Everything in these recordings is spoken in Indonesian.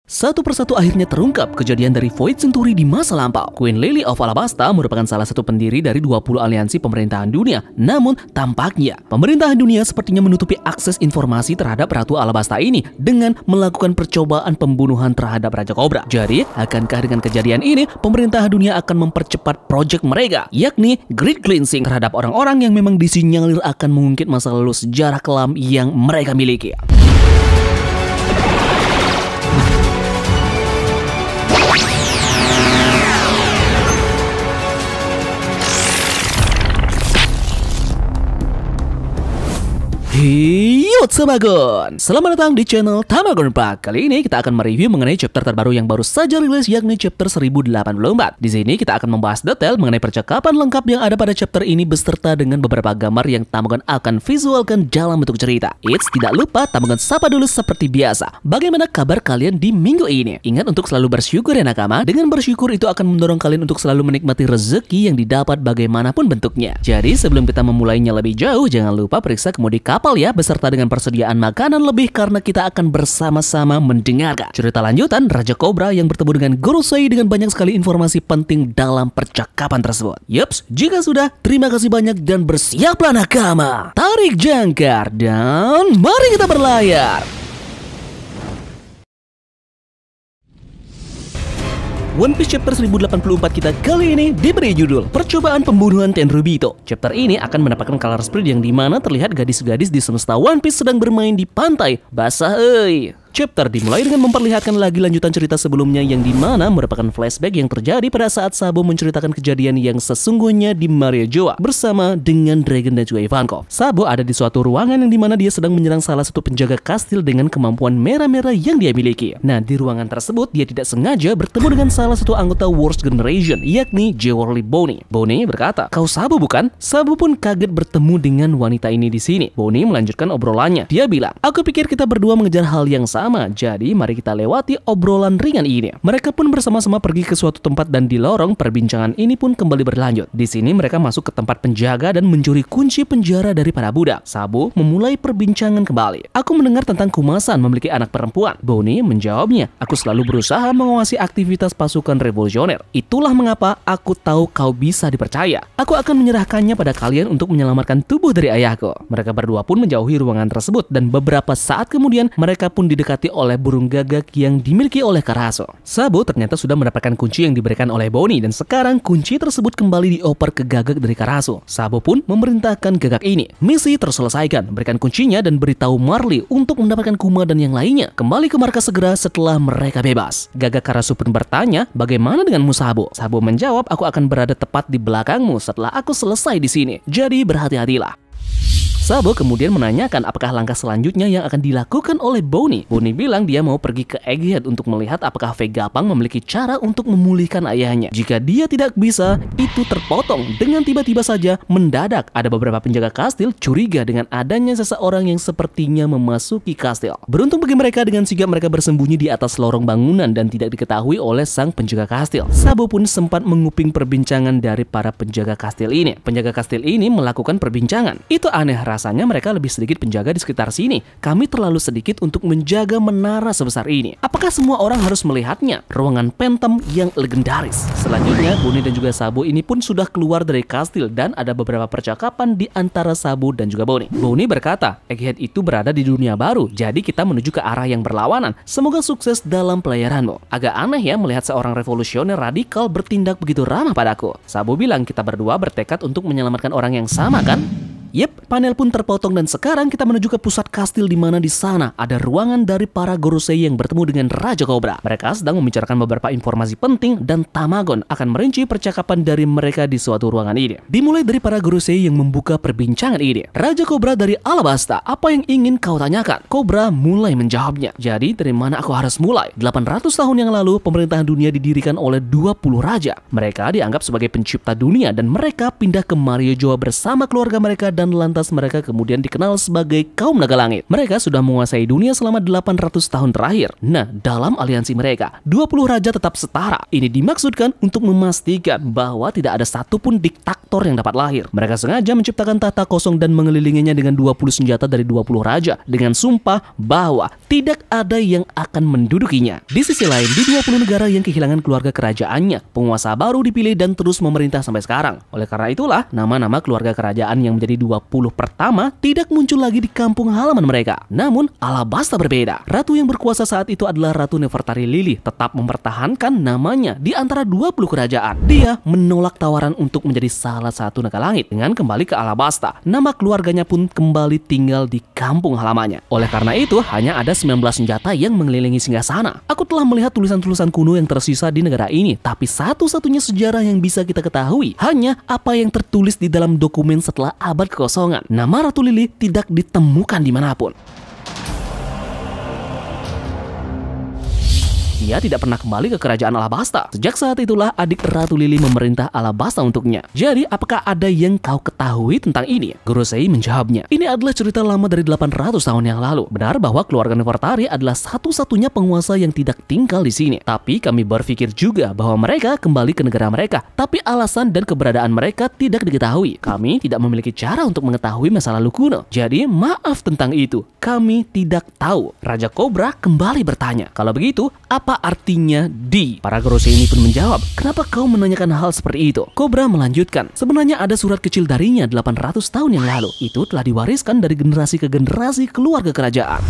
Satu persatu akhirnya terungkap kejadian dari Void Century di masa lampau. Queen Lily of Alabasta merupakan salah satu pendiri dari 20 aliansi pemerintahan dunia. Namun, tampaknya pemerintahan dunia sepertinya menutupi akses informasi terhadap Ratu Alabasta ini dengan melakukan percobaan pembunuhan terhadap Raja Cobra. Jadi, akankah dengan kejadian ini, pemerintahan dunia akan mempercepat proyek mereka, yakni Great Cleansing terhadap orang-orang yang memang disinyalir akan mengungkit masa lalu sejarah kelam yang mereka miliki. Yo Tamagon, selamat datang di channel Tamagon Park. Kali ini kita akan mereview mengenai chapter terbaru yang baru saja rilis, yakni chapter 1084. Di sini kita akan membahas detail mengenai percakapan lengkap yang ada pada chapter ini beserta dengan beberapa gambar yang Tamagon akan visualkan dalam bentuk cerita. Tidak lupa Tamagon sapa dulu seperti biasa. Bagaimana kabar kalian di minggu ini? Ingat untuk selalu bersyukur ya nakama. Dengan bersyukur itu akan mendorong kalian untuk selalu menikmati rezeki yang didapat bagaimanapun bentuknya. Jadi sebelum kita memulainya lebih jauh, jangan lupa periksa kemudi kapal ya, beserta dengan persediaan makanan lebih karena kita akan bersama-sama mendengarkan cerita lanjutan Raja Cobra yang bertemu dengan Gorosei dengan banyak sekali informasi penting dalam percakapan tersebut. Yups, jika sudah, terima kasih banyak dan bersiaplah nakama. Tarik jangkar dan mari kita berlayar. One Piece Chapter 1084 kita kali ini diberi judul Percobaan Pembunuhan Tenryubito. Chapter ini akan mendapatkan color spread yang dimana terlihat gadis-gadis di semesta One Piece sedang bermain di pantai. Basah euy. Chapter dimulai dengan memperlihatkan lagi lanjutan cerita sebelumnya yang dimana merupakan flashback yang terjadi pada saat Sabo menceritakan kejadian yang sesungguhnya di Maria Joa bersama dengan Dragon dan juga Ivankov. Sabo ada di suatu ruangan yang dimana dia sedang menyerang salah satu penjaga kastil dengan kemampuan merah-merah yang dia miliki. Nah, di ruangan tersebut dia tidak sengaja bertemu dengan salah satu anggota Worst Generation, yakni Jewelry Bonnie. Bonnie berkata, "Kau Sabo bukan?" Sabo pun kaget bertemu dengan wanita ini di sini. Bonnie melanjutkan obrolannya. Dia bilang, "Aku pikir kita berdua mengejar hal yang sama, jadi mari kita lewati obrolan ringan ini." Mereka pun bersama-sama pergi ke suatu tempat dan di lorong perbincangan ini pun kembali berlanjut. Di sini mereka masuk ke tempat penjaga dan mencuri kunci penjara dari para budak. Sabo memulai perbincangan kembali. "Aku mendengar tentang Kumasan memiliki anak perempuan." Bonnie menjawabnya, "Aku selalu berusaha mengawasi aktivitas pasukan revolusioner. Itulah mengapa aku tahu kau bisa dipercaya. Aku akan menyerahkannya pada kalian untuk menyelamatkan tubuh dari ayahku." Mereka berdua pun menjauhi ruangan tersebut dan beberapa saat kemudian mereka pun didekati oleh burung gagak yang dimiliki oleh Karasu. Sabo ternyata sudah mendapatkan kunci yang diberikan oleh Bonnie dan sekarang kunci tersebut kembali dioper ke gagak dari Karasu. Sabo pun memerintahkan gagak ini, "Misi terselesaikan, berikan kuncinya dan beritahu Marley untuk mendapatkan Kuma dan yang lainnya. Kembali ke markas segera setelah mereka bebas." Gagak Karasu pun bertanya, "Bagaimana denganmu Sabo?" Sabo menjawab, "Aku akan berada tepat di belakangmu setelah aku selesai di sini. Jadi berhati-hatilah." Sabo kemudian menanyakan apakah langkah selanjutnya yang akan dilakukan oleh Bonnie. Bonnie bilang dia mau pergi ke Egghead untuk melihat apakah Vegapunk memiliki cara untuk memulihkan ayahnya. Jika dia tidak bisa, itu terpotong dengan tiba-tiba saja mendadak ada beberapa penjaga kastil curiga dengan adanya seseorang yang sepertinya memasuki kastil. Beruntung bagi mereka, dengan sigap mereka bersembunyi di atas lorong bangunan dan tidak diketahui oleh sang penjaga kastil. Sabo pun sempat menguping perbincangan dari para penjaga kastil ini. Penjaga kastil ini melakukan perbincangan. "Itu aneh, rasanya mereka lebih sedikit penjaga di sekitar sini. Kami terlalu sedikit untuk menjaga menara sebesar ini. Apakah semua orang harus melihatnya? Ruangan Phantom yang legendaris." Selanjutnya, Bonnie dan juga Sabo ini pun sudah keluar dari kastil dan ada beberapa percakapan di antara Sabo dan juga Bonnie. Bonnie berkata, "Egghead itu berada di dunia baru, jadi kita menuju ke arah yang berlawanan. Semoga sukses dalam pelayaranmu." Agak aneh ya melihat seorang revolusioner radikal bertindak begitu ramah padaku. Sabo bilang, "Kita berdua bertekad untuk menyelamatkan orang yang sama kan?" Yep, panel pun terpotong dan sekarang kita menuju ke pusat kastil di mana di sana ada ruangan dari para Gorosei yang bertemu dengan Raja Cobra. Mereka sedang membicarakan beberapa informasi penting dan Tamagon akan merinci percakapan dari mereka di suatu ruangan ini. Dimulai dari para Gorosei yang membuka perbincangan ini. "Raja Cobra dari Alabasta, apa yang ingin kau tanyakan?" Cobra mulai menjawabnya. "Jadi dari mana aku harus mulai? 800 tahun yang lalu pemerintahan dunia didirikan oleh 20 raja. Mereka dianggap sebagai pencipta dunia dan mereka pindah ke Maria Joa bersama keluarga mereka dan lantas mereka kemudian dikenal sebagai kaum naga langit. Mereka sudah menguasai dunia selama 800 tahun terakhir. Nah, dalam aliansi mereka, 20 raja tetap setara. Ini dimaksudkan untuk memastikan bahwa tidak ada satupun diktator yang dapat lahir. Mereka sengaja menciptakan tahta kosong dan mengelilinginya dengan 20 senjata dari 20 raja dengan sumpah bahwa tidak ada yang akan mendudukinya. Di sisi lain, di 20 negara yang kehilangan keluarga kerajaannya, penguasa baru dipilih dan terus memerintah sampai sekarang. Oleh karena itulah, nama-nama keluarga kerajaan yang menjadi 20 pertama tidak muncul lagi di kampung halaman mereka. Namun, Alabasta berbeda. Ratu yang berkuasa saat itu adalah Ratu Nefertari Lili, tetap mempertahankan namanya di antara 20 kerajaan. Dia menolak tawaran untuk menjadi salah satu naga langit. Dengan kembali ke Alabasta, nama keluarganya pun kembali tinggal di kampung halamannya. Oleh karena itu, hanya ada 19 senjata yang mengelilingi singgasana. Aku telah melihat tulisan-tulisan kuno yang tersisa di negara ini, tapi satu-satunya sejarah yang bisa kita ketahui hanya apa yang tertulis di dalam dokumen setelah abad kekosongan. Nama Ratu Lili tidak ditemukan dimanapun. Dia tidak pernah kembali ke kerajaan Alabasta. Sejak saat itulah adik Ratu Lili memerintah Alabasta untuknya. Jadi, apakah ada yang kau ketahui tentang ini? Gorosei menjawabnya. Ini adalah cerita lama dari 800 tahun yang lalu. Benar bahwa keluarga Nefertari adalah satu-satunya penguasa yang tidak tinggal di sini. Tapi kami berpikir juga bahwa mereka kembali ke negara mereka. Tapi alasan dan keberadaan mereka tidak diketahui. Kami tidak memiliki cara untuk mengetahui masa lalu kuno. Jadi, maaf tentang itu. Kami tidak tahu. Raja Kobra kembali bertanya. Kalau begitu, apa artinya di? Para Gorosei ini pun menjawab, kenapa kau menanyakan hal seperti itu? Kobra melanjutkan, sebenarnya ada surat kecil darinya 800 tahun yang lalu. Itu telah diwariskan dari generasi ke generasi keluarga kerajaan.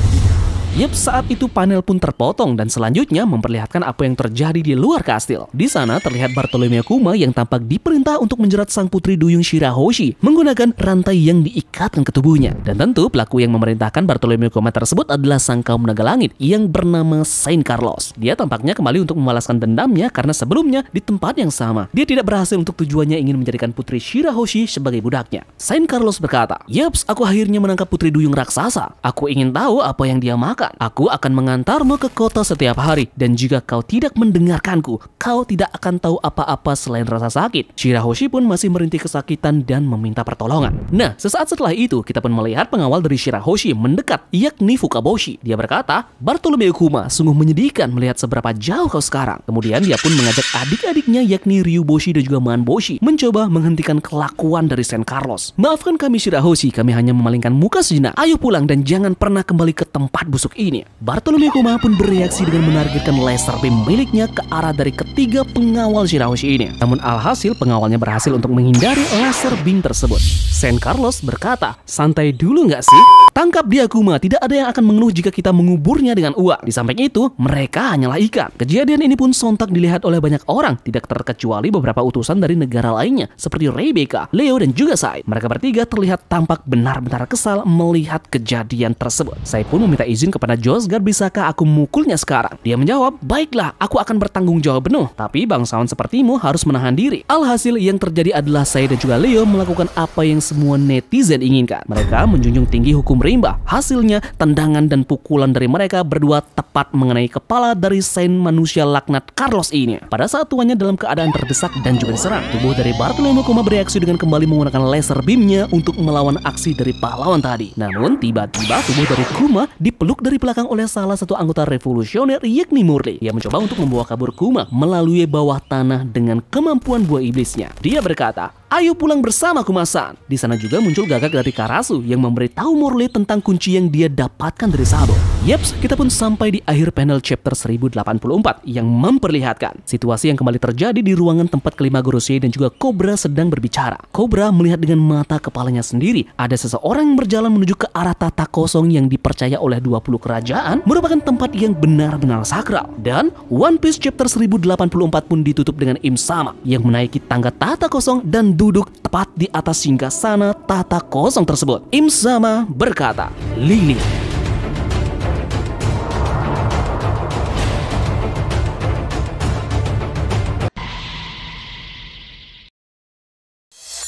Yep, saat itu panel pun terpotong dan selanjutnya memperlihatkan apa yang terjadi di luar kastil. Di sana terlihat Bartolomeo Kuma yang tampak diperintah untuk menjerat sang putri duyung Shirahoshi menggunakan rantai yang diikatkan ke tubuhnya. Dan tentu pelaku yang memerintahkan Bartolomeo Kuma tersebut adalah sang kaum naga langit yang bernama Saint Carlos. Dia tampaknya kembali untuk membalaskan dendamnya karena sebelumnya di tempat yang sama dia tidak berhasil untuk tujuannya ingin menjadikan putri Shirahoshi sebagai budaknya. Saint Carlos berkata, "Yeps, aku akhirnya menangkap putri duyung raksasa. Aku ingin tahu apa yang dia makan. Aku akan mengantarmu ke kota setiap hari, dan jika kau tidak mendengarkanku, kau tidak akan tahu apa-apa selain rasa sakit." Shirahoshi pun masih merintih kesakitan dan meminta pertolongan. Nah, sesaat setelah itu, kita pun melihat pengawal dari Shirahoshi mendekat, yakni Fukaboshi. Dia berkata, "Bartolomeo Kuma, sungguh menyedihkan melihat seberapa jauh kau sekarang." Kemudian dia pun mengajak adik-adiknya, yakni Ryuboshi dan juga Manboshi, mencoba menghentikan kelakuan dari Saint Carlos. "Maafkan kami Shirahoshi, kami hanya memalingkan muka sejenak. Ayo pulang dan jangan pernah kembali ke tempat busuk ini." Bartolomeo Kuma pun bereaksi dengan menargetkan laser beam miliknya ke arah dari ketiga pengawal Shirahoshi ini. Namun alhasil pengawalnya berhasil untuk menghindari laser beam tersebut. Saint Carlos berkata, "Santai dulu nggak sih? Tangkap dia Kuma, tidak ada yang akan mengeluh jika kita menguburnya dengan uang. Di samping itu, mereka hanyalah ikan." Kejadian ini pun sontak dilihat oleh banyak orang, tidak terkecuali beberapa utusan dari negara lainnya seperti Rebecca, Leo dan juga Sai. Mereka bertiga terlihat tampak benar-benar kesal melihat kejadian tersebut. Sai pun meminta izin kepada Josgar, "Bisakah aku mukulnya sekarang?" Dia menjawab, "Baiklah, aku akan bertanggung jawab penuh. Tapi bangsawan sepertimu harus menahan diri." Alhasil yang terjadi adalah Sai dan juga Leo melakukan apa yang semua netizen inginkan. Mereka menjunjung tinggi hukum rimba. Hasilnya, tendangan dan pukulan dari mereka berdua tepat mengenai kepala dari Saint manusia laknat Carlos ini. Pada saat tuannya dalam keadaan terdesak dan juga diserang, tubuh dari Bartolomeo Kuma bereaksi dengan kembali menggunakan laser beamnya untuk melawan aksi dari pahlawan tadi. Namun tiba-tiba tubuh dari Kuma dipeluk dari belakang oleh salah satu anggota revolusioner, yakni Murley. Ia mencoba untuk membawa kabur Kuma melalui bawah tanah dengan kemampuan buah iblisnya. Dia berkata, "Ayo pulang bersama Kuma-san." Di sana juga muncul gagak dari Karasu yang memberitahu Murley tentang kunci yang dia dapatkan dari Sabo. Yeps, kita pun sampai di akhir panel chapter 1084 yang memperlihatkan situasi yang kembali terjadi di ruangan tempat kelima Gorosei dan juga Kobra sedang berbicara. Kobra melihat dengan mata kepalanya sendiri ada seseorang yang berjalan menuju ke arah tahta kosong yang dipercaya oleh 20 kerajaan merupakan tempat yang benar-benar sakral. Dan One Piece chapter 1084 pun ditutup dengan Im Sama yang menaiki tangga tahta kosong dan duduk tepat di atas singgasana tahta kosong tersebut. Im Sama berkata, "Lili."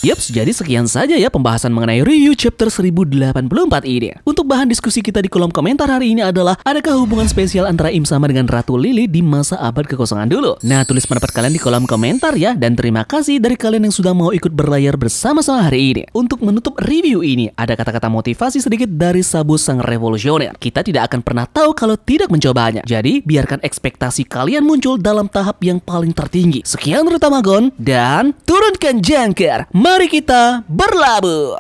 Yaps, jadi sekian saja ya pembahasan mengenai review chapter 1084 ini. Untuk bahan diskusi kita di kolom komentar hari ini adalah, adakah hubungan spesial antara Im sama dengan Ratu Lily di masa abad kekosongan dulu? Nah, tulis pendapat kalian di kolom komentar ya. Dan terima kasih dari kalian yang sudah mau ikut berlayar bersama-sama hari ini. Untuk menutup review ini, ada kata-kata motivasi sedikit dari Sabu sang revolusioner. Kita tidak akan pernah tahu kalau tidak mencobanya. Jadi, biarkan ekspektasi kalian muncul dalam tahap yang paling tertinggi. Sekian Rutamagon, dan turunkan jangkar. Mari kita berlabuh.